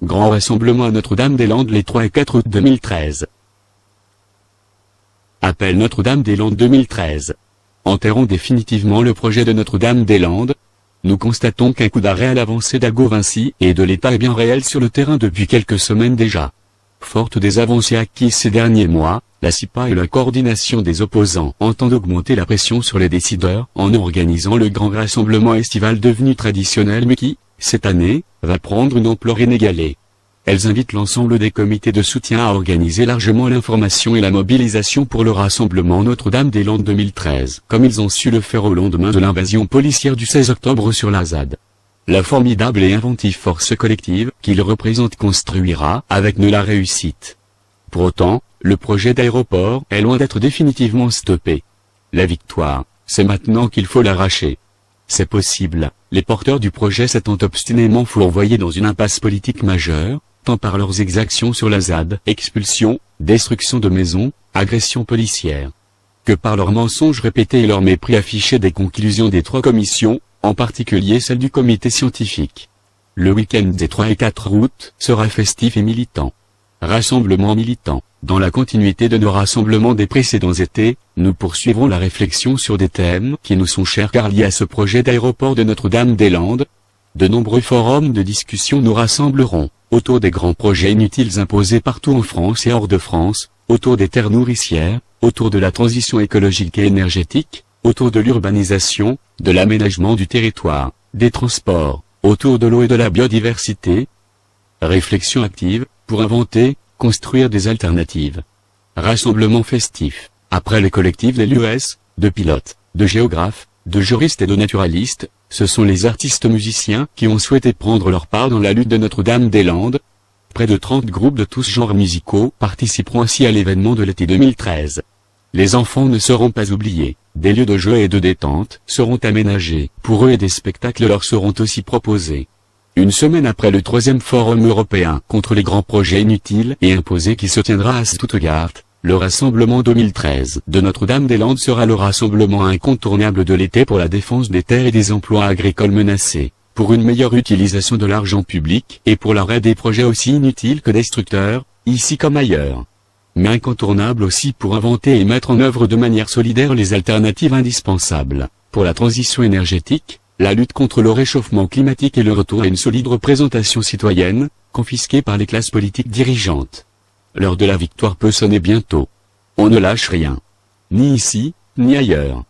Grand rassemblement à Notre-Dame-des-Landes les 3 et 4 août 2013. Appel Notre-Dame-des-Landes 2013. Enterrons définitivement le projet de Notre-Dame-des-Landes. Nous constatons qu'un coup d'arrêt à l'avancée d'Ago-Vinci et de l'État est bien réel sur le terrain depuis quelques semaines déjà. Forte des avancées acquises ces derniers mois, la CIPA et la coordination des opposants entendent augmenter la pression sur les décideurs en organisant le grand rassemblement estival devenu traditionnel mais qui, cette année, va prendre une ampleur inégalée. Elles invitent l'ensemble des comités de soutien à organiser largement l'information et la mobilisation pour le rassemblement Notre-Dame-des-Landes 2013, comme ils ont su le faire au lendemain de l'invasion policière du 16 octobre sur la ZAD. La formidable et inventive force collective qu'il représente construira avec nous la réussite. Pour autant, le projet d'aéroport est loin d'être définitivement stoppé. La victoire, c'est maintenant qu'il faut l'arracher. C'est possible, les porteurs du projet s'étant obstinément fourvoyés dans une impasse politique majeure, tant par leurs exactions sur la ZAD, expulsion, destruction de maisons, agressions policières, que par leurs mensonges répétés et leur mépris affiché des conclusions des 3 commissions, en particulier celle du comité scientifique. Le week-end des 3 et 4 août sera festif et militant. Rassemblement militant. Dans la continuité de nos rassemblements des précédents étés, nous poursuivrons la réflexion sur des thèmes qui nous sont chers car liés à ce projet d'aéroport de Notre-Dame-des-Landes. De nombreux forums de discussion nous rassembleront, autour des grands projets inutiles imposés partout en France et hors de France, autour des terres nourricières, autour de la transition écologique et énergétique, autour de l'urbanisation, de l'aménagement du territoire, des transports, autour de l'eau et de la biodiversité. Réflexion active, pour inventer, construire des alternatives. Rassemblement festif, après les collectifs des l'US, de pilotes, de géographes, de juristes et de naturalistes, ce sont les artistes musiciens qui ont souhaité prendre leur part dans la lutte de Notre-Dame-des-Landes. Près de 30 groupes de tous genres musicaux participeront ainsi à l'événement de l'été 2013. Les enfants ne seront pas oubliés, des lieux de jeu et de détente seront aménagés pour eux et des spectacles leur seront aussi proposés. Une semaine après le 3e Forum européen contre les grands projets inutiles et imposés qui se tiendra à Stuttgart, le rassemblement 2013 de Notre-Dame-des-Landes sera le rassemblement incontournable de l'été pour la défense des terres et des emplois agricoles menacés, pour une meilleure utilisation de l'argent public et pour l'arrêt des projets aussi inutiles que destructeurs, ici comme ailleurs. Mais incontournable aussi pour inventer et mettre en œuvre de manière solidaire les alternatives indispensables, pour la transition énergétique, la lutte contre le réchauffement climatique et le retour à une solide représentation citoyenne, confisquée par les classes politiques dirigeantes. L'heure de la victoire peut sonner bientôt. On ne lâche rien. Ni ici, ni ailleurs.